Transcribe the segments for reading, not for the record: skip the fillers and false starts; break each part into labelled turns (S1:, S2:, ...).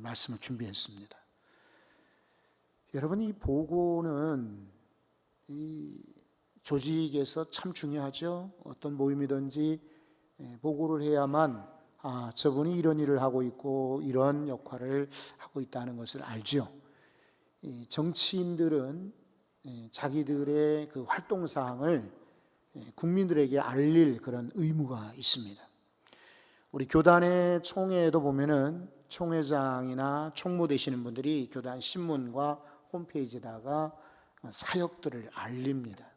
S1: 말씀을 준비했습니다. 여러분, 이 보고는 이 조직에서 참 중요하죠. 어떤 모임이든지 보고를 해야만 저분이 이런 일을 하고 있고 이런 역할을 하고 있다는 것을 알죠. 정치인들은 자기들의 그 활동 사항을 국민들에게 알릴 그런 의무가 있습니다. 우리 교단의 총회에도 보면은 총회장이나 총무 되시는 분들이 교단 신문과 홈페이지에다가 사역들을 알립니다.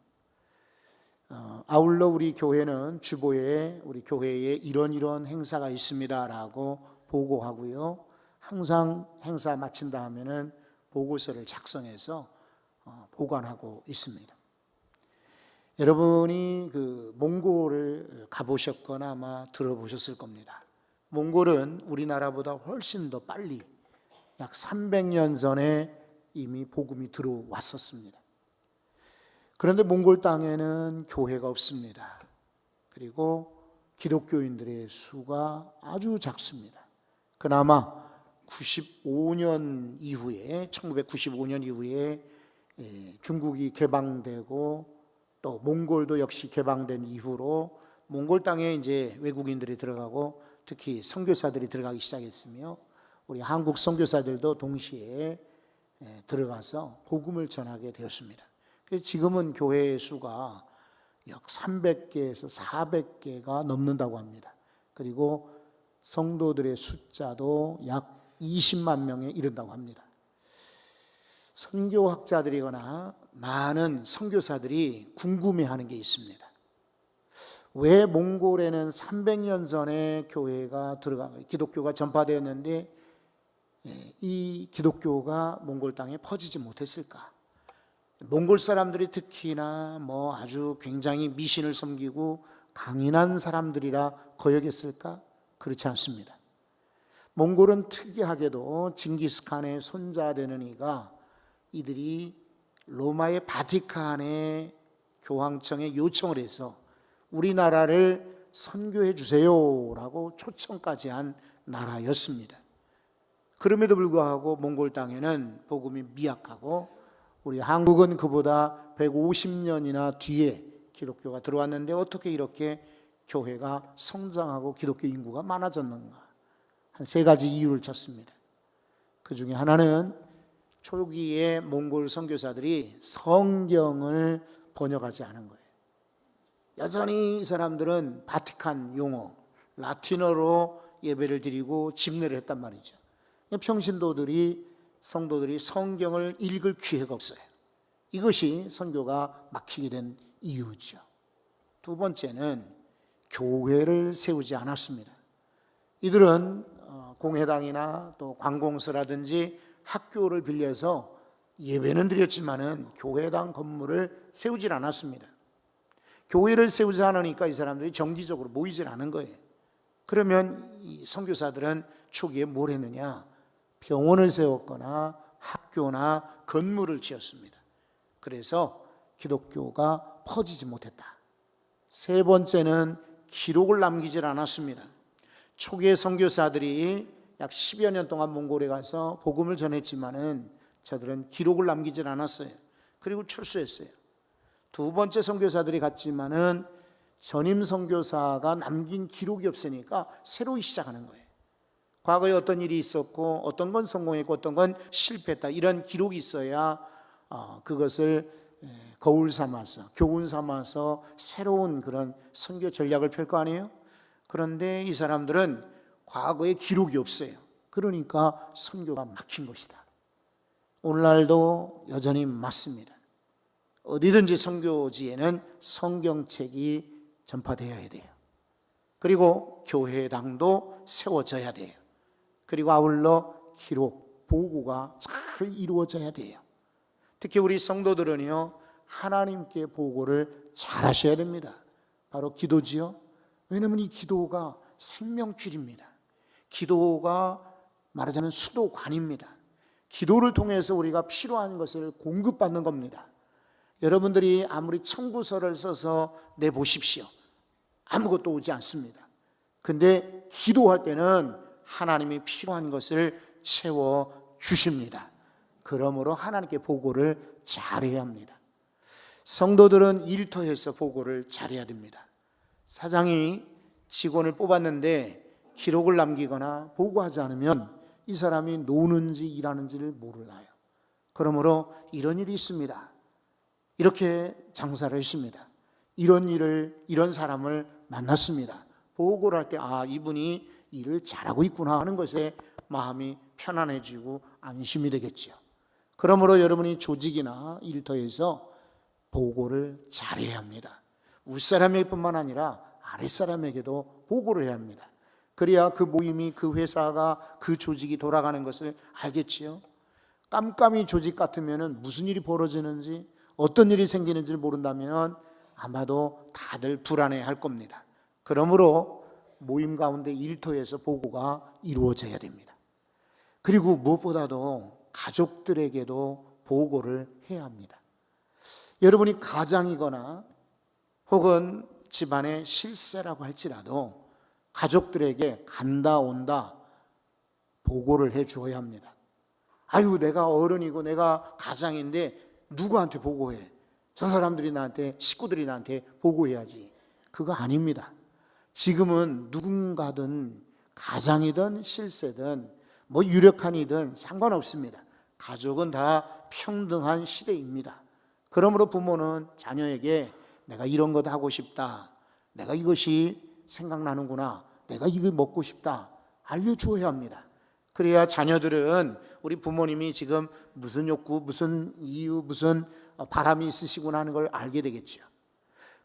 S1: 아울러 우리 교회는 주보에 우리 교회에 이런 행사가 있습니다라고 보고하고요. 항상 행사 마친다 하면은 보고서를 작성해서 보관하고 있습니다. 여러분이 그 몽골을 가보셨거나 아마 들어보셨을 겁니다. 몽골은 우리나라보다 훨씬 더 빨리 약 300년 전에 이미 복음이 들어왔었습니다. 그런데 몽골 땅에는 교회가 없습니다. 그리고 기독교인들의 수가 아주 작습니다. 그나마 95년 이후에 1995년 이후에 중국이 개방되고 또 몽골도 역시 개방된 이후로 몽골 땅에 이제 외국인들이 들어가고 특히 선교사들이 들어가기 시작했으며 우리 한국 선교사들도 동시에 들어가서 복음을 전하게 되었습니다. 그래서 지금은 교회의 수가 약 300개에서 400개가 넘는다고 합니다. 그리고 성도들의 숫자도 약 20만 명에 이른다고 합니다. 선교학자들이거나 많은 선교사들이 궁금해하는 게 있습니다. 왜 몽골에는 300년 전에 기독교가 전파되었는데 이 기독교가 몽골 땅에 퍼지지 못했을까? 몽골 사람들이 특히나 아주 굉장히 미신을 섬기고 강인한 사람들이라 거역했을까? 그렇지 않습니다. 몽골은 특이하게도 징기스칸의 손자되는 이들이 로마의 바티칸의 교황청에 요청을 해서 우리나라를 선교해 주세요라고 초청까지 한 나라였습니다. 그럼에도 불구하고 몽골 땅에는 복음이 미약하고 우리 한국은 그보다 150년이나 뒤에 기독교가 들어왔는데 어떻게 이렇게 교회가 성장하고 기독교 인구가 많아졌는가? 한 3가지 이유를 쳤습니다. 그 중에 하나는 초기에 몽골 선교사들이 성경을 번역하지 않은 거예요. 여전히 이 사람들은 바티칸 용어, 라틴어로 예배를 드리고 집례를 했단 말이죠. 성도들이 성경을 읽을 기회가 없어요. 이것이 선교가 막히게 된 이유죠. 두 번째는 교회를 세우지 않았습니다. 이들은 공회당이나 또 관공서라든지 학교를 빌려서 예배는 드렸지만은 교회당 건물을 세우질 않았습니다. 교회를 세우지 않으니까 이 사람들이 정기적으로 모이질 않은 거예요. 그러면 이 선교사들은 초기에 뭘 했느냐? 병원을 세웠거나 학교나 건물을 지었습니다. 그래서 기독교가 퍼지지 못했다. 세 번째는 기록을 남기질 않았습니다. 초기의 선교사들이 약 10여 년 동안 몽골에 가서 복음을 전했지만은 저들은 기록을 남기질 않았어요. 그리고 출소했어요. 두 번째 선교사들이 갔지만은 전임 선교사가 남긴 기록이 없으니까 새로 시작하는 거예요. 과거에 어떤 일이 있었고 어떤 건 성공했고 어떤 건 실패했다 이런 기록이 있어야 그것을 거울 삼아서 교훈 삼아서 새로운 그런 선교 전략을 펼 거 아니에요? 그런데 이 사람들은 과거에 기록이 없어요. 그러니까 선교가 막힌 것이다. 오늘날도 여전히 맞습니다. 어디든지 선교지에는 성경책이 전파되어야 돼요. 그리고 교회당도 세워져야 돼요. 그리고 아울러 기록, 보고가 잘 이루어져야 돼요. 특히 우리 성도들은요, 하나님께 보고를 잘 하셔야 됩니다. 바로 기도지요. 왜냐하면 이 기도가 생명줄입니다. 기도가 말하자면 수도관입니다. 기도를 통해서 우리가 필요한 것을 공급받는 겁니다. 여러분들이 아무리 청구서를 써서 내보십시오. 아무것도 오지 않습니다. 근데 기도할 때는 하나님이 필요한 것을 채워 주십니다. 그러므로 하나님께 보고를 잘해야 합니다. 성도들은 일터에서 보고를 잘해야 됩니다. 사장이 직원을 뽑았는데 기록을 남기거나 보고하지 않으면 이 사람이 노는지 일하는지를 몰라요. 그러므로 이런 일이 있습니다. 이렇게 장사를 했습니다. 이런 사람을 만났습니다. 보고를 할 때 이분이 일을 잘하고 있구나 하는 것에 마음이 편안해지고 안심이 되겠죠. 그러므로 여러분이 조직이나 일터에서 보고를 잘해야 합니다. 윗사람일 뿐만 아니라 아랫사람에게도 보고를 해야 합니다. 그래야 그 모임이, 그 회사가, 그 조직이 돌아가는 것을 알겠지요. 깜깜이 조직 같으면 무슨 일이 벌어지는지, 어떤 일이 생기는지를 모른다면 아마도 다들 불안해할 겁니다. 그러므로 모임 가운데 일터에서 보고가 이루어져야 됩니다. 그리고 무엇보다도 가족들에게도 보고를 해야 합니다. 여러분이 가장이거나 혹은 집안의 실세라고 할지라도 가족들에게 간다 온다 보고를 해 주어야 합니다. 아유, 내가 어른이고 내가 가장인데 누구한테 보고해? 저 사람들이 나한테, 식구들이 나한테 보고해야지. 그거 아닙니다. 지금은 누군가든 가장이든 실세든 뭐 유력한이든 상관없습니다. 가족은 다 평등한 시대입니다. 그러므로 부모는 자녀에게 내가 이런 것 하고 싶다, 내가 이것이 생각나는구나, 내가 이거 먹고 싶다 알려주어야 합니다. 그래야 자녀들은 우리 부모님이 지금 무슨 욕구, 무슨 이유, 무슨 바람이 있으시구나 하는 걸 알게 되겠죠.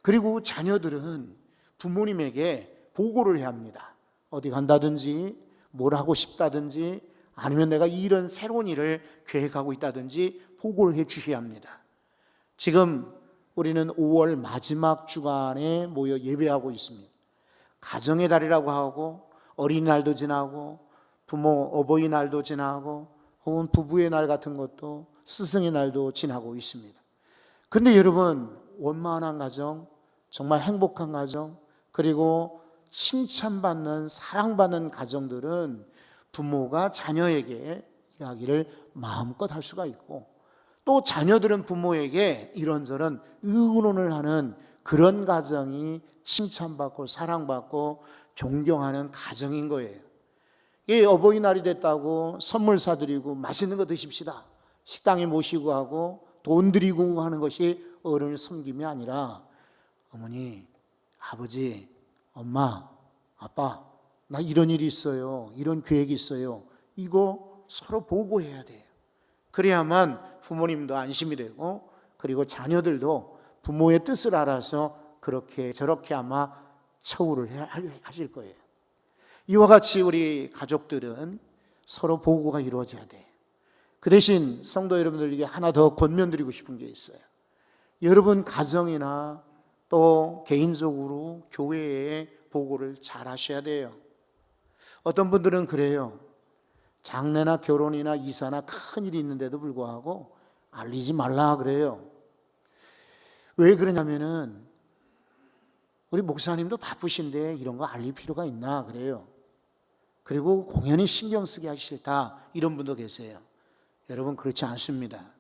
S1: 그리고 자녀들은 부모님에게 보고를 해야 합니다. 어디 간다든지 뭘 하고 싶다든지 아니면 내가 이런 새로운 일을 계획하고 있다든지 보고를 해 주셔야 합니다. 지금 우리는 5월 마지막 주간에 모여 예배하고 있습니다. 가정의 달이라고 하고 어린이날도 지나고 부모 어버이날도 지나고 혹은 부부의 날 같은 것도 스승의 날도 지나고 있습니다. 근데 여러분, 원만한 가정, 정말 행복한 가정, 그리고 칭찬받는, 사랑받는 가정들은 부모가 자녀에게 이야기를 마음껏 할 수가 있고, 또 자녀들은 부모에게 이런저런 의논을 하는 그런 가정이 칭찬받고 사랑받고 존경하는 가정인 거예요. 이 어버이날이 됐다고 선물 사드리고 맛있는 거 드십시다, 식당에 모시고 하고 돈 드리고 하는 것이 어른을 섬김이 아니라 어머니, 아버지, 엄마, 아빠, 나 이런 일이 있어요, 이런 계획이 있어요, 이거 서로 보고해야 돼요. 그래야만 부모님도 안심이 되고, 그리고 자녀들도 부모의 뜻을 알아서 그렇게 저렇게 아마 처우를 하실 거예요. 이와 같이 우리 가족들은 서로 보고가 이루어져야 돼요. 그 대신 성도 여러분들에게 하나 더 권면드리고 싶은 게 있어요. 여러분 가정이나 또 개인적으로 교회에 보고를 잘 하셔야 돼요. 어떤 분들은 그래요. 장례나 결혼이나 이사나 큰 일이 있는데도 불구하고 알리지 말라 그래요. 왜 그러냐면은 우리 목사님도 바쁘신데 이런 거 알릴 필요가 있나 그래요. 그리고 공연히 신경 쓰게 하기 싫다 이런 분도 계세요. 여러분, 그렇지 않습니다.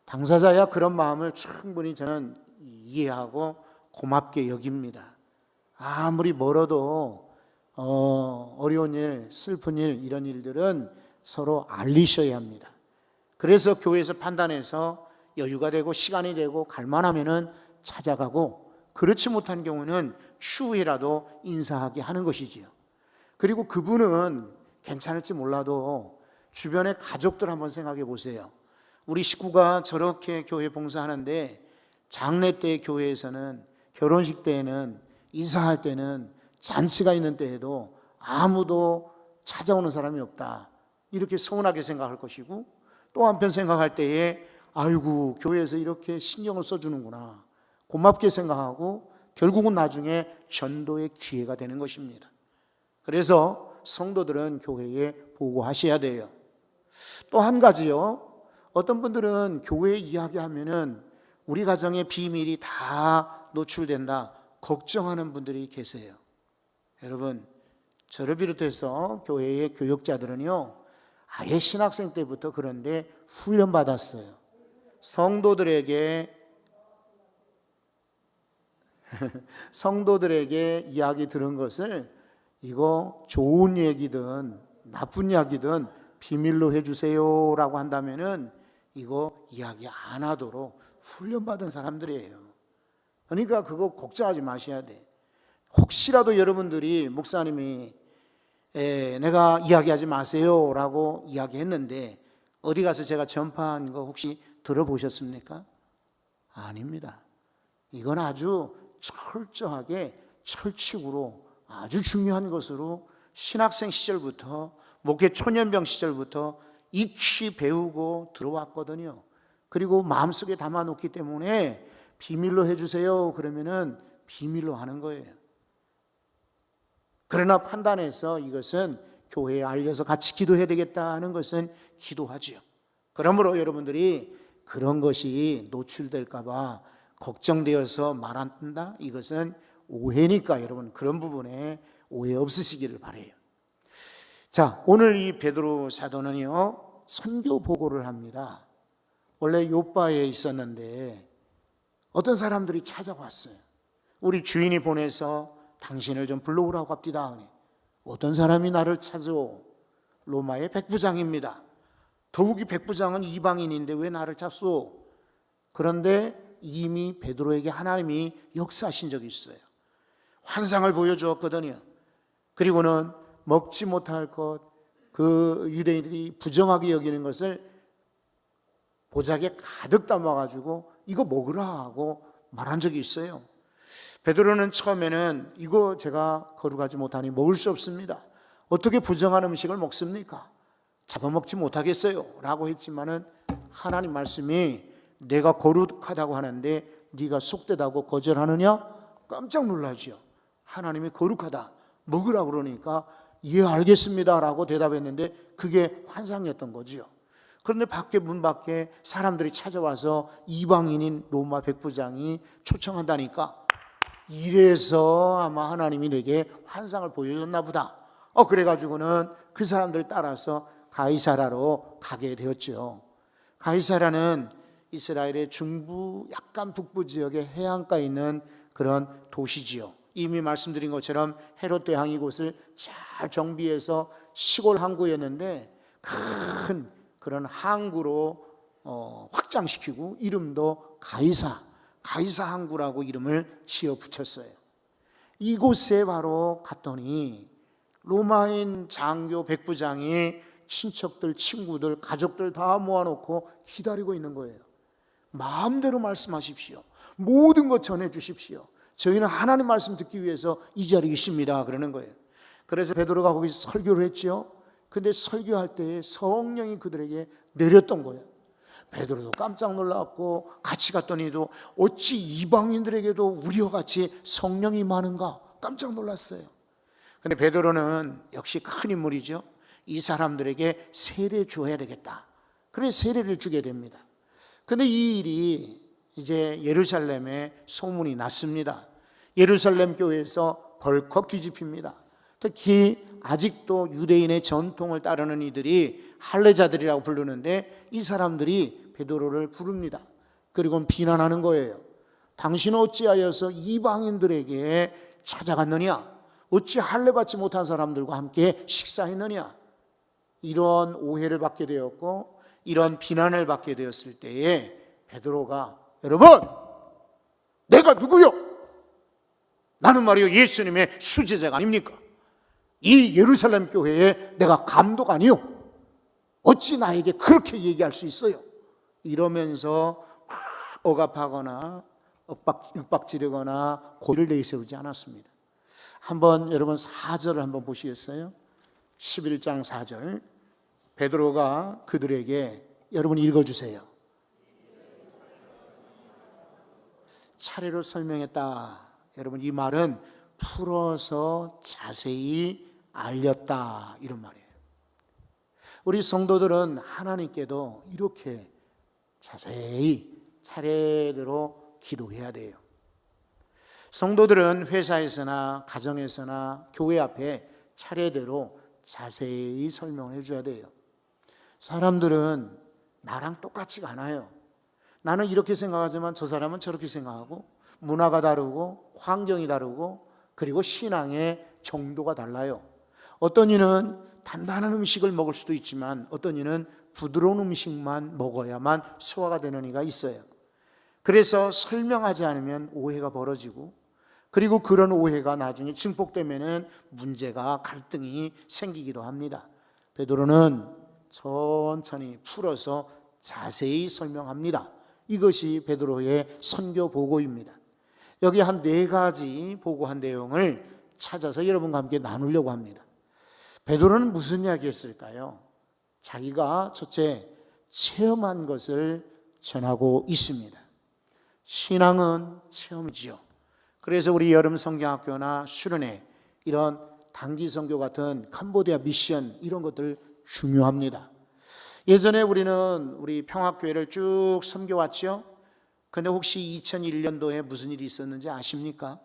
S1: 당사자야 그런 마음을 충분히 저는 이해하고 고맙게 여깁니다. 아무리 멀어도 어려운 일, 슬픈 일, 이런 일들은 서로 알리셔야 합니다. 그래서 교회에서 판단해서 여유가 되고 시간이 되고 갈만하면은 찾아가고, 그렇지 못한 경우는 추후에라도 인사하게 하는 것이지요. 그리고 그분은 괜찮을지 몰라도 주변의 가족들 한번 생각해 보세요. 우리 식구가 저렇게 교회 봉사하는데 장례 때 교회에서는, 결혼식 때에는, 이사할 때는, 잔치가 있는 때에도 아무도 찾아오는 사람이 없다, 이렇게 서운하게 생각할 것이고, 또 한편 생각할 때에 아이고 교회에서 이렇게 신경을 써주는구나 고맙게 생각하고, 결국은 나중에 전도의 기회가 되는 것입니다. 그래서 성도들은 교회에 보고하셔야 돼요. 또 한 가지요, 어떤 분들은 교회 이야기하면은 우리 가정의 비밀이 다 노출된다 걱정하는 분들이 계세요. 여러분, 저를 비롯해서 교회의 교역자들은요, 아예 신학생 때부터 그런데 훈련받았어요. 성도들에게 이야기 들은 것을 이거 좋은 얘기든 나쁜 이야기든 비밀로 해주세요 라고 한다면은 이거 이야기 안 하도록 훈련받은 사람들이에요. 그러니까 그거 걱정하지 마셔야 돼. 혹시라도 여러분들이 목사님이 내가 이야기하지 마세요 라고 이야기했는데 어디 가서 제가 전파한 거 혹시 들어보셨습니까? 아닙니다. 이건 아주 철저하게 철칙으로 아주 중요한 것으로 신학생 시절부터 목회 초년병 시절부터 익히 배우고 들어왔거든요. 그리고 마음속에 담아놓기 때문에 비밀로 해주세요 그러면은 비밀로 하는 거예요. 그러나 판단해서 이것은 교회에 알려서 같이 기도해야 되겠다는 것은 기도하지요. 그러므로 여러분들이 그런 것이 노출될까 봐 걱정되어서 말 안 한다? 이것은 오해니까 여러분 그런 부분에 오해 없으시기를 바라요. 자, 오늘 이 베드로 사도는요 선교 보고를 합니다. 원래 요바에 있었는데 어떤 사람들이 찾아왔어요. 우리 주인이 보내서 당신을 좀 불러오라고 합디다. 어떤 사람이 나를 찾아오? 로마의 백부장입니다. 더욱이 백부장은 이방인인데 왜 나를 찾소? 그런데 이미 베드로에게 하나님이 역사하신 적이 있어요. 환상을 보여주었거든요. 그리고는 먹지 못할 것, 그 유대인들이 부정하게 여기는 것을 보자기에 가득 담아가지고 이거 먹으라 하고 말한 적이 있어요. 베드로는 처음에는 이거 제가 거룩하지 못하니 먹을 수 없습니다. 어떻게 부정한 음식을 먹습니까? 잡아먹지 못하겠어요 라고 했지만은 하나님 말씀이 내가 거룩하다고 하는데 네가 속되다고 거절하느냐? 깜짝 놀라죠. 하나님이 거룩하다 먹으라 그러니까 예 알겠습니다 라고 대답했는데 그게 환상이었던 거죠. 그런데 문 밖에 사람들이 찾아와서 이방인인 로마 백부장이 초청한다니까 이래서 아마 하나님이 내게 환상을 보여줬나 보다. 그래가지고는 그 사람들 따라서 가이사라로 가게 되었죠. 가이사라는 이스라엘의 중부 약간 북부 지역의 해안가에 있는 그런 도시지요. 이미 말씀드린 것처럼 헤롯 대왕이 이곳을 잘 정비해서 시골 항구였는데 큰 그런 항구로 확장시키고 이름도 가이사 항구라고 이름을 지어 붙였어요. 이곳에 바로 갔더니 로마인 장교 백부장이 친척들, 친구들, 가족들 다 모아놓고 기다리고 있는 거예요. 마음대로 말씀하십시오. 모든 것 전해주십시오. 저희는 하나님 말씀 듣기 위해서 이 자리에 있습니다. 그러는 거예요. 그래서 베드로가 거기서 설교를 했죠. 근데 설교할 때 성령이 그들에게 내렸던 거예요. 베드로도 깜짝 놀랐고 같이 갔더니도 어찌 이방인들에게도 우리와 같이 성령이 많은가 깜짝 놀랐어요. 근데 베드로는 역시 큰 인물이죠. 이 사람들에게 세례 주어야 되겠다. 그래서 세례를 주게 됩니다. 근데 이 일이 이제 예루살렘에 소문이 났습니다. 예루살렘 교회에서 벌컥 뒤집힙니다. 특히 아직도 유대인의 전통을 따르는 이들이 할례자들이라고 부르는데 이 사람들이 베드로를 부릅니다. 그리고 비난하는 거예요. 당신은 어찌하여서 이방인들에게 찾아갔느냐? 어찌 할례 받지 못한 사람들과 함께 식사했느냐? 이런 오해를 받게 되었고 이런 비난을 받게 되었을 때에 베드로가 여러분 내가 누구요? 나는 말이요 예수님의 수제자가 아닙니까? 이 예루살렘 교회에 내가 감독 아니요? 어찌 나에게 그렇게 얘기할 수 있어요? 이러면서 막 억압하거나 윽박지르거나 고리를 내세우지 않았습니다. 한번 여러분 4절을 한번 보시겠어요? 11장 4절 베드로가 그들에게 여러분 읽어주세요. 차례로 설명했다. 여러분 이 말은 풀어서 자세히 알렸다 이런 말이에요. 우리 성도들은 하나님께도 이렇게 자세히 차례대로 기도해야 돼요. 성도들은 회사에서나 가정에서나 교회 앞에 차례대로 자세히 설명을 해줘야 돼요. 사람들은 나랑 똑같지가 않아요. 나는 이렇게 생각하지만 저 사람은 저렇게 생각하고, 문화가 다르고 환경이 다르고 그리고 신앙의 정도가 달라요. 어떤 이는 단단한 음식을 먹을 수도 있지만 어떤 이는 부드러운 음식만 먹어야만 소화가 되는 이가 있어요. 그래서 설명하지 않으면 오해가 벌어지고, 그리고 그런 오해가 나중에 증폭되면은 문제가, 갈등이 생기기도 합니다. 베드로는 천천히 풀어서 자세히 설명합니다. 이것이 베드로의 선교 보고입니다. 여기 한 4가지 보고한 내용을 찾아서 여러분과 함께 나누려고 합니다. 베드로는 무슨 이야기 했을까요? 자기가 첫째, 체험한 것을 전하고 있습니다. 신앙은 체험이지요. 그래서 우리 여름 성경학교나 수련회, 이런 단기 선교 같은 캄보디아 미션, 이런 것들 중요합니다. 예전에 우리 평화교회를 쭉 섬겨왔죠. 근데 혹시 2001년도에 무슨 일이 있었는지 아십니까?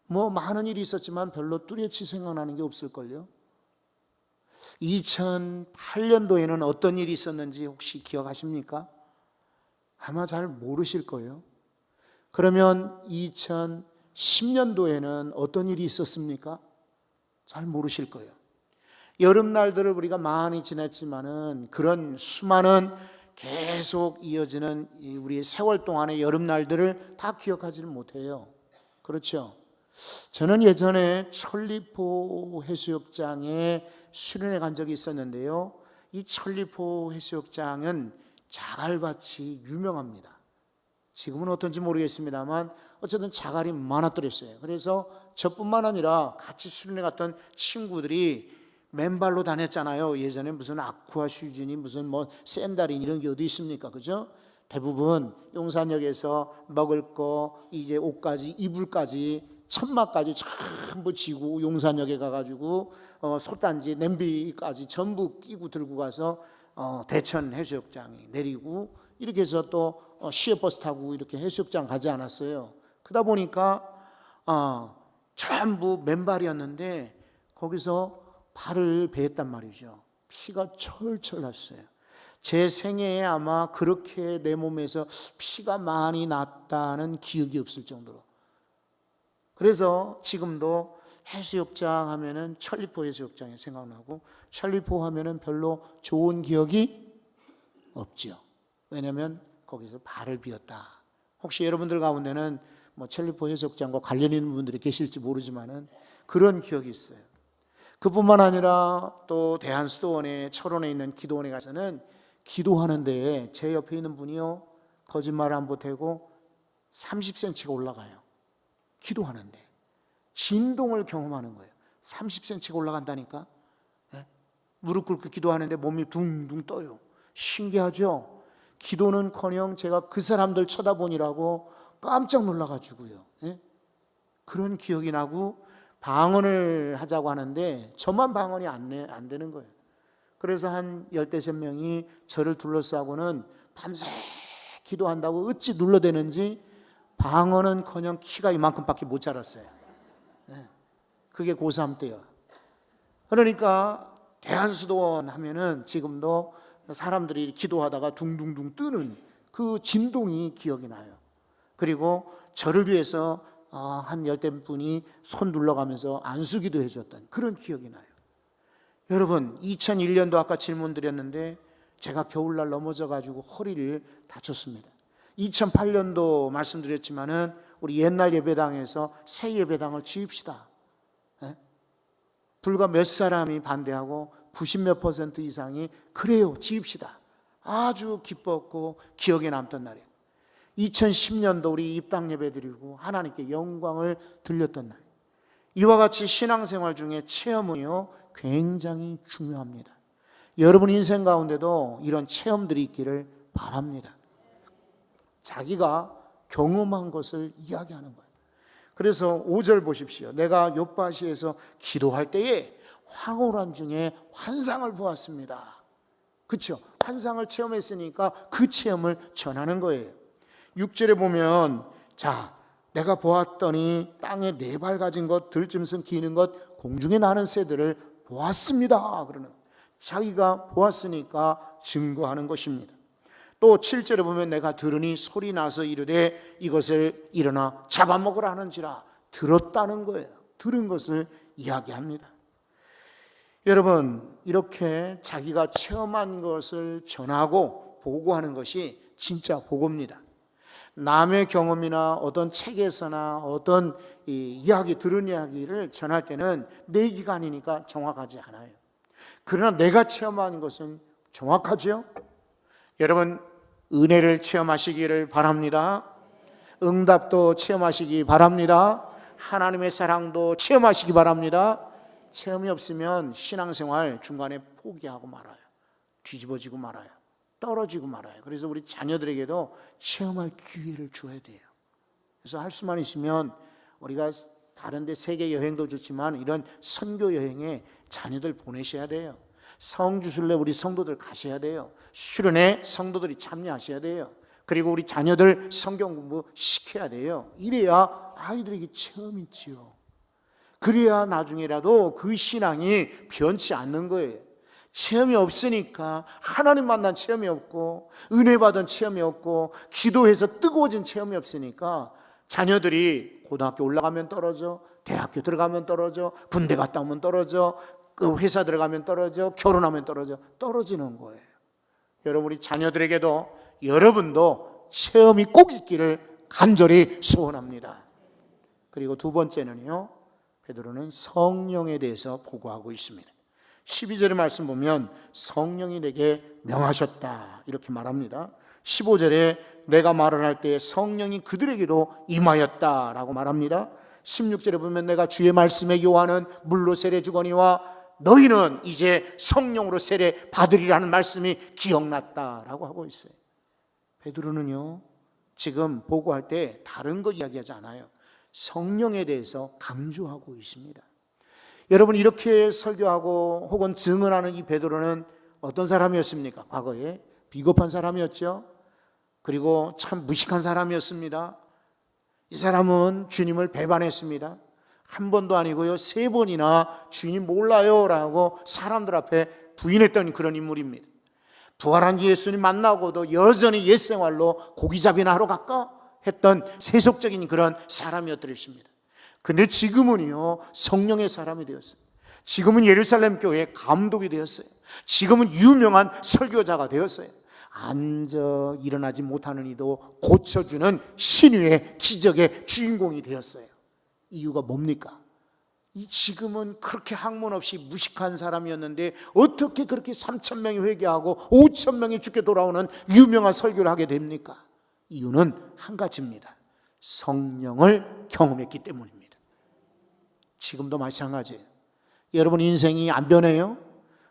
S1: 많은 일이 있었지만 별로 뚜렷이 생각나는 게 없을걸요. 2008년도에는 어떤 일이 있었는지 혹시 기억하십니까? 아마 잘 모르실 거예요. 그러면 2010년도에는 어떤 일이 있었습니까? 잘 모르실 거예요. 여름날들을 우리가 많이 지냈지만은 그런 수많은 계속 이어지는 우리 세월 동안의 여름날들을 다 기억하지는 못해요. 그렇죠? 저는 예전에 천리포 해수욕장에 수련회 간 적이 있었는데요. 이 천리포 해수욕장은 자갈밭이 유명합니다. 지금은 어떤지 모르겠습니다만 어쨌든 자갈이 많았더랬어요. 그래서 저뿐만 아니라 같이 수련회 갔던 친구들이 맨발로 다녔잖아요. 예전에 무슨 아쿠아 슈즈니 무슨 샌달인 이런 게 어디 있습니까? 그죠? 대부분 용산역에서 먹을 거, 이제 옷까지, 이불까지, 천막까지 전부 지고 용산역에 가가지고 솥단지, 냄비까지 전부 끼고 들고 가서 대천 해수욕장에 내리고, 이렇게 해서 또 시외버스 타고 이렇게 해수욕장 가지 않았어요. 그러다 보니까 전부 맨발이었는데 거기서 발을 베었단 말이죠. 피가 철철 났어요. 제 생애에 아마 그렇게 내 몸에서 피가 많이 났다는 기억이 없을 정도로. 그래서 지금도 해수욕장 하면은 천리포 해수욕장이 생각나고, 천리포 하면은 별로 좋은 기억이 없죠. 왜냐하면 거기서 발을 비었다. 혹시 여러분들 가운데는 천리포 해수욕장과 관련 있는 분들이 계실지 모르지만은 그런 기억이 있어요. 그뿐만 아니라 또 대한수도원에, 철원에 있는 기도원에 가서는 기도하는데 제 옆에 있는 분이요, 거짓말 안 보태고 30cm가 올라가요. 기도하는데 진동을 경험하는 거예요. 30cm가 올라간다니까. 네? 무릎 꿇고 기도하는데 몸이 둥둥 떠요. 신기하죠? 기도는커녕 제가 그 사람들 쳐다보니라고 깜짝 놀라가지고요. 네? 그런 기억이 나고, 방언을 하자고 하는데 저만 방언이 안 되는 거예요. 그래서 한 15명이 저를 둘러싸고는 밤새 기도한다고 어찌 눌러대는지 방언은커녕 키가 이만큼밖에 못 자랐어요. 그게 고3 때요. 그러니까 대한수도원 하면은 지금도 사람들이 기도하다가 둥둥둥 뜨는 그 진동이 기억이 나요. 그리고 저를 위해서 한 10분이 손 눌러가면서 안수기도 해줬던 그런 기억이 나요. 여러분, 2001년도 아까 질문 드렸는데 제가 겨울날 넘어져가지고 허리를 다쳤습니다. 2008년도 말씀드렸지만은 우리 옛날 예배당에서 새 예배당을 지읍시다. 불과 몇 사람이 반대하고 90몇 % 이상이 그래요, 지읍시다. 아주 기뻤고 기억에 남던 날이에요. 2010년도 우리 입당 예배 드리고 하나님께 영광을 들렸던 날. 이와 같이 신앙생활 중에 체험은요 굉장히 중요합니다. 여러분 인생 가운데도 이런 체험들이 있기를 바랍니다. 자기가 경험한 것을 이야기하는 거예요. 그래서 5절 보십시오. 내가 욥바시에서 기도할 때에 황홀한 중에 환상을 보았습니다. 그렇죠? 환상을 체험했으니까 그 체험을 전하는 거예요. 6절에 보면 내가 보았더니 땅에 4발 가진 것, 들짐승 기는 것, 공중에 나는 새들을 보았습니다. 그러는 자기가 보았으니까 증거하는 것입니다. 또 7절에 보면 내가 들으니 소리 나서 이르되 이것을 일어나 잡아먹으라 하는지라. 들었다는 거예요. 들은 것을 이야기합니다. 여러분, 이렇게 자기가 체험한 것을 전하고 보고하는 것이 진짜 보고입니다. 남의 경험이나 어떤 책에서나 어떤 이야기, 들은 이야기를 전할 때는 내 기간이니까 정확하지 않아요. 그러나 내가 체험한 것은 정확하죠. 여러분, 은혜를 체험하시기를 바랍니다. 응답도 체험하시기 바랍니다. 하나님의 사랑도 체험하시기 바랍니다. 체험이 없으면 신앙생활 중간에 포기하고 말아요. 뒤집어지고 말아요. 떨어지고 말아요. 그래서 우리 자녀들에게도 체험할 기회를 줘야 돼요. 그래서 할 수만 있으면 우리가 다른 데 세계 여행도 좋지만 이런 선교 여행에 자녀들 보내셔야 돼요. 성주순례 우리 성도들 가셔야 돼요. 수련회 성도들이 참여하셔야 돼요. 그리고 우리 자녀들 성경 공부 시켜야 돼요. 이래야 아이들에게 체험이 있지요. 그래야 나중에라도 그 신앙이 변치 않는 거예요. 체험이 없으니까 하나님 만난 체험이 없고 은혜 받은 체험이 없고 기도해서 뜨거워진 체험이 없으니까 자녀들이 고등학교 올라가면 떨어져, 대학교 들어가면 떨어져, 군대 갔다 오면 떨어져, 그 회사 들어가면 떨어져, 결혼하면 떨어지는 거예요. 여러분, 우리 자녀들에게도 여러분도 체험이 꼭 있기를 간절히 소원합니다. 그리고 두 번째는요, 베드로는 성령에 대해서 보고하고 있습니다. 12절의 말씀 보면 성령이 내게 명하셨다 이렇게 말합니다. 15절에 내가 말을 할 때 성령이 그들에게도 임하였다라고 말합니다. 16절에 보면 내가 주의 말씀에 요하는 물로 세례 주거니와 너희는 이제 성령으로 세례 받으리라는 말씀이 기억났다라고 하고 있어요. 베드로는요, 지금 보고할 때 다른 거 이야기하지 않아요. 성령에 대해서 강조하고 있습니다. 여러분, 이렇게 설교하고 혹은 증언하는 이 베드로는 어떤 사람이었습니까? 과거에 비겁한 사람이었죠. 그리고 참 무식한 사람이었습니다. 이 사람은 주님을 배반했습니다. 한 번도 아니고요, 3번이나 주님 몰라요 라고 사람들 앞에 부인했던 그런 인물입니다. 부활한 예수님 만나고도 여전히 옛생활로 고기잡이나 하러 갈까 했던 세속적인 그런 사람이었더랬습니다. 근데 지금은요, 성령의 사람이 되었어요. 지금은 예루살렘 교회 감독이 되었어요. 지금은 유명한 설교자가 되었어요. 앉아 일어나지 못하는 이도 고쳐주는 신유의 기적의 주인공이 되었어요. 이유가 뭡니까? 지금은 그렇게 학문 없이 무식한 사람이었는데 어떻게 그렇게 3,000명이 회개하고 5,000명이 죽게 돌아오는 유명한 설교를 하게 됩니까? 이유는 한 가지입니다. 성령을 경험했기 때문입니다. 지금도 마찬가지예요. 여러분 인생이 안 변해요?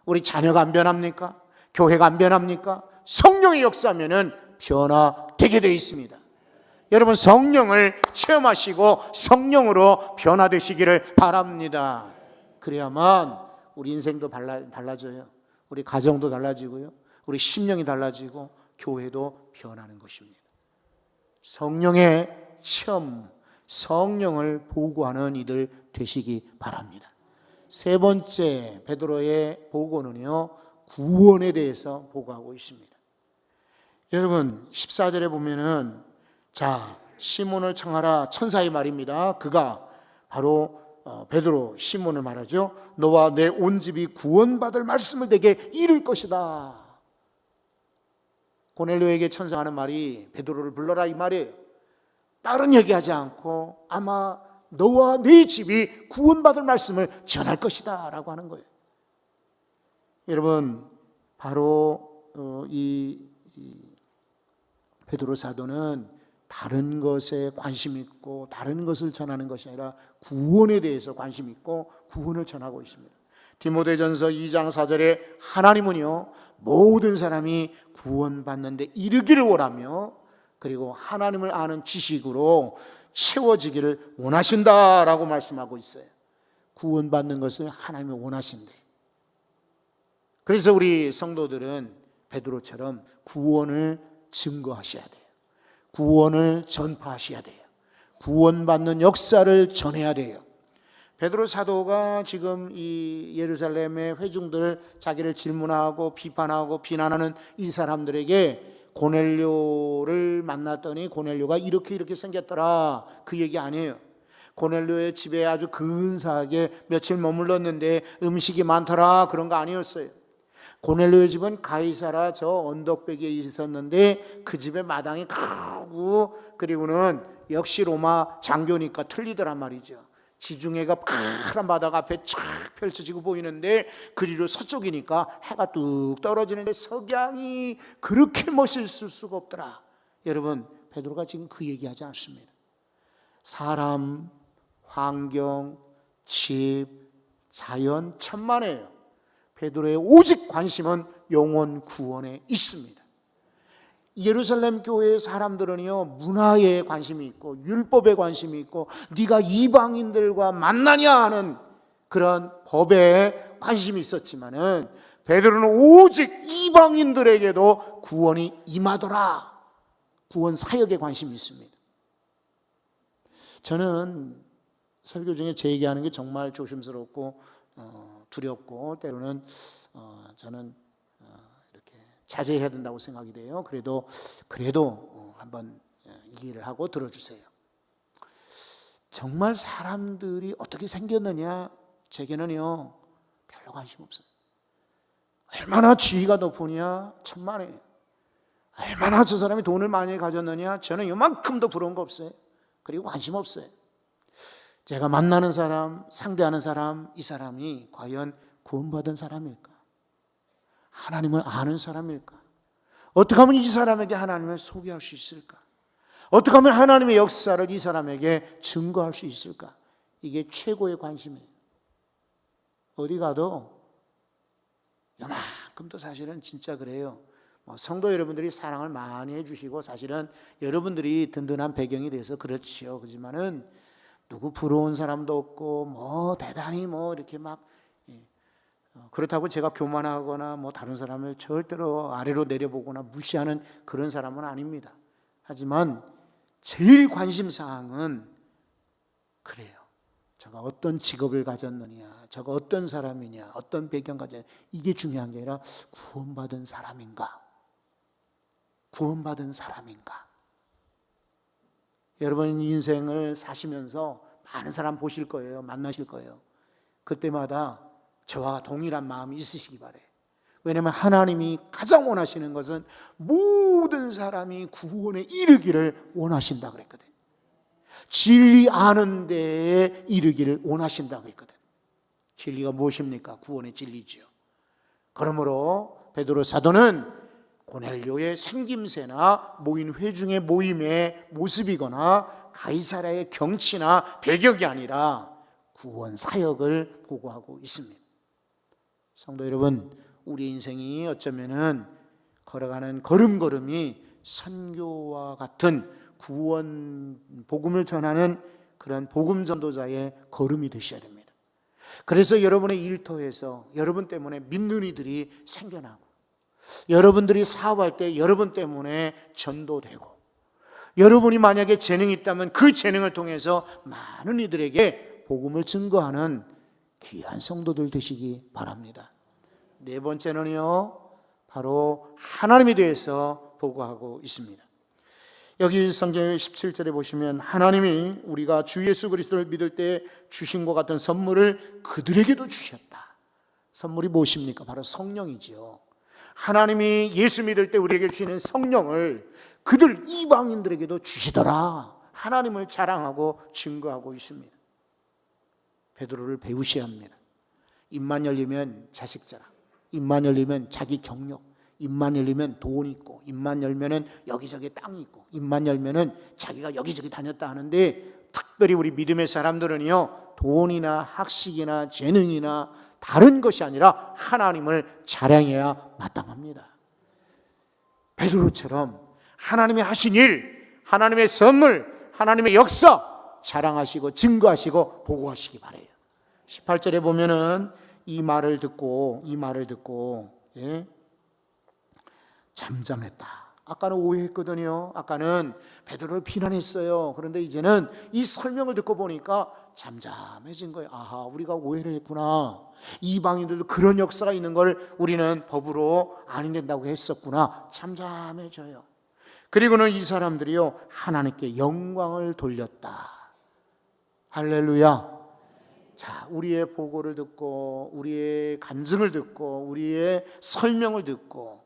S1: 우리 자녀가 안 변합니까? 교회가 안 변합니까? 성령의 역사하면은 변화되게 되어 있습니다. 여러분, 성령을 체험하시고 성령으로 변화되시기를 바랍니다. 그래야만 우리 인생도 달라져요. 우리 가정도 달라지고요, 우리 심령이 달라지고 교회도 변하는 것입니다. 성령의 체험, 성령을 보고하는 이들 되시기 바랍니다. 세 번째 베드로의 보고는요, 구원에 대해서 보고하고 있습니다. 여러분, 14절에 보면은 자, 시몬을 청하라 천사의 말입니다. 그가 바로 베드로 시몬을 말하죠. 너와 내 온 집이 구원받을 말씀을 내게 이룰 것이다. 고넬료에게 천사하는 말이 베드로를 불러라 이 말이에요. 다른 얘기하지 않고 아마 너와 네 집이 구원받을 말씀을 전할 것이다 라고 하는 거예요. 여러분, 바로 이 베드로 사도는 다른 것에 관심 있고 다른 것을 전하는 것이 아니라 구원에 대해서 관심 있고 구원을 전하고 있습니다. 디모데전서 2장 4절에 하나님은요, 모든 사람이 구원받는데 이르기를 원하며 그리고 하나님을 아는 지식으로 채워지기를 원하신다라고 말씀하고 있어요. 구원받는 것을 하나님이 원하신대. 그래서 우리 성도들은 베드로처럼 구원을 증거하셔야 돼요. 구원을 전파하셔야 돼요. 구원받는 역사를 전해야 돼요. 베드로 사도가 지금 이 예루살렘의 회중들 자기를 질문하고 비판하고 비난하는 이 사람들에게 고넬료를 만났더니 고넬료가 이렇게 생겼더라, 그 얘기 아니에요. 고넬료의 집에 아주 근사하게 며칠 머물렀는데 음식이 많더라, 그런 거 아니었어요. 고넬료의 집은 가이사라 저 언덕배기에 있었는데 그 집의 마당이 크고, 그리고는 역시 로마 장교니까 틀리더란 말이죠. 지중해가 파란 바다가 앞에 쫙 펼쳐지고 보이는데 그리로 서쪽이니까 해가 뚝 떨어지는데 석양이 그렇게 멋있을 수가 없더라. 여러분, 베드로가 지금 그 얘기하지 않습니다. 사람, 환경, 집, 자연 천만에요. 베드로의 오직 관심은 영혼 구원에 있습니다. 예루살렘 교회의 사람들은요, 문화에 관심이 있고 율법에 관심이 있고 네가 이방인들과 만나냐 하는 그런 법에 관심이 있었지만은 베드로는 오직 이방인들에게도 구원이 임하더라, 구원 사역에 관심이 있습니다. 저는 설교 중에 제 얘기하는 게 정말 조심스럽고 두렵고 때로는 저는 이렇게 자제해야 된다고 생각이 돼요. 그래도 한번 이 일을 하고 들어주세요. 정말 사람들이 어떻게 생겼느냐, 제게는요 별로 관심 없어요. 얼마나 지위가 높으냐 천만에요. 얼마나 저 사람이 돈을 많이 가졌느냐, 저는 이만큼도 부러운 거 없어요. 그리고 관심 없어요. 제가 만나는 사람, 상대하는 사람, 이 사람이 과연 구원받은 사람일까? 하나님을 아는 사람일까? 어떻게 하면 이 사람에게 하나님을 소개할 수 있을까? 어떻게 하면 하나님의 역사를 이 사람에게 증거할 수 있을까? 이게 최고의 관심이에요. 어디 가도 요만큼도 사실은 진짜 그래요. 성도 여러분들이 사랑을 많이 해주시고 사실은 여러분들이 든든한 배경이 돼서 그렇지요. 그렇지만은 누구 부러운 사람도 없고 대단히 이렇게 막 그렇다고 제가 교만하거나 다른 사람을 절대로 아래로 내려보거나 무시하는 그런 사람은 아닙니다. 하지만 제일 관심사항은 그래요. 저가 어떤 직업을 가졌느냐, 저가 어떤 사람이냐, 어떤 배경 가졌느냐, 이게 중요한 게 아니라 구원받은 사람인가, 구원받은 사람인가. 여러분 인생을 사시면서 많은 사람 보실 거예요. 만나실 거예요. 그때마다 저와 동일한 마음이 있으시기 바래요. 왜냐하면 하나님이 가장 원하시는 것은 모든 사람이 구원에 이르기를 원하신다 그랬거든요. 진리 아는 데에 이르기를 원하신다 그랬거든요. 진리가 무엇입니까? 구원의 진리지요. 그러므로 베드로 사도는 고넬료의 생김새나 모인 회중의 모임의 모습이거나 가이사라의 경치나 배경이 아니라 구원 사역을 보고하고 있습니다. 성도 여러분, 우리 인생이 어쩌면은 걸어가는 걸음걸음이 선교와 같은 구원 복음을 전하는 그런 복음 전도자의 걸음이 되셔야 됩니다. 그래서 여러분의 일터에서 여러분 때문에 믿는 이들이 생겨나고, 여러분들이 사업할 때 여러분 때문에 전도되고, 여러분이 만약에 재능이 있다면 그 재능을 통해서 많은 이들에게 복음을 증거하는 귀한 성도들 되시기 바랍니다. 네 번째는요, 바로 하나님에 대해서 보고하고 있습니다. 여기 성경의 17절에 보시면 하나님이 우리가 주 예수 그리스도를 믿을 때 주신 것 같은 선물을 그들에게도 주셨다. 선물이 무엇입니까? 바로 성령이지요. 하나님이 예수 믿을 때 우리에게 주시는 성령을 그들 이방인들에게도 주시더라. 하나님을 자랑하고 증거하고 있습니다. 베드로를 배우셔야 합니다. 입만 열리면 자식 자랑, 입만 열리면 자기 경력, 입만 열리면 돈 있고, 입만 열면은 여기저기 땅이 있고, 입만 열면은 자기가 여기저기 다녔다 하는데, 특별히 우리 믿음의 사람들은요, 돈이나 학식이나 재능이나 다른 것이 아니라 하나님을 자랑해야 마땅합니다. 베드로처럼 하나님이 하신 일, 하나님의 선물, 하나님의 역사 자랑하시고 증거하시고 보고하시기 바래요. 18절에 보면은 이 말을 듣고 잠잠했다. 아까는 오해했거든요. 아까는 베드로를 비난했어요. 그런데 이제는 이 설명을 듣고 보니까 잠잠해진 거예요. 아하, 우리가 오해를 했구나. 이방인들도 그런 역사가 있는 걸 우리는 법으로 안 된다고 했었구나. 잠잠해져요. 그리고는 이 사람들이요, 하나님께 영광을 돌렸다. 할렐루야. 자, 우리의 보고를 듣고 우리의 간증을 듣고 우리의 설명을 듣고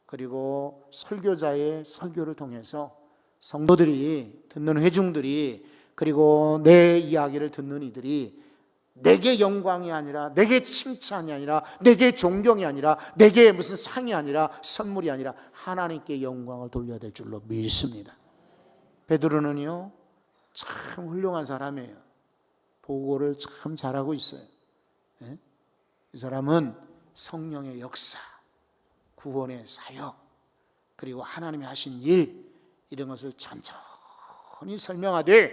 S1: 그리고 설교자의 설교를 통해서 성도들이 듣는 회중들이 그리고 내 이야기를 듣는 이들이 내게 영광이 아니라 내게 칭찬이 아니라 내게 존경이 아니라 내게 무슨 상이 아니라 선물이 아니라 하나님께 영광을 돌려야 될 줄로 믿습니다. 베드로는요 참 훌륭한 사람이에요. 보고를 참 잘하고 있어요. 이 사람은 성령의 역사, 구원의 사역, 그리고 하나님이 하신 일, 이런 것을 천천히 설명하되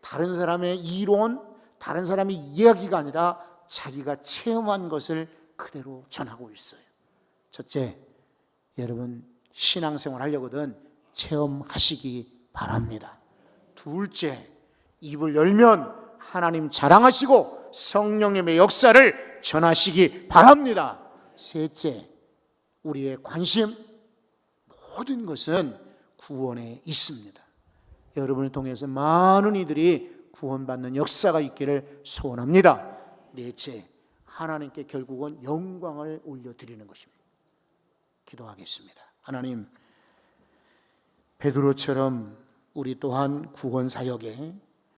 S1: 다른 사람의 이론, 다른 사람의 이야기가 아니라 자기가 체험한 것을 그대로 전하고 있어요. 첫째, 여러분 신앙생활 하려거든 체험하시기 바랍니다. 둘째, 입을 열면 하나님 자랑하시고 성령님의 역사를 전하시기 바랍니다. 셋째, 우리의 관심, 모든 것은 구원에 있습니다. 여러분을 통해서 많은 이들이 구원받는 역사가 있기를 소원합니다. 넷째, 하나님께 결국은 영광을 올려드리는 것입니다. 기도하겠습니다. 하나님, 베드로처럼 우리 또한 구원 사역에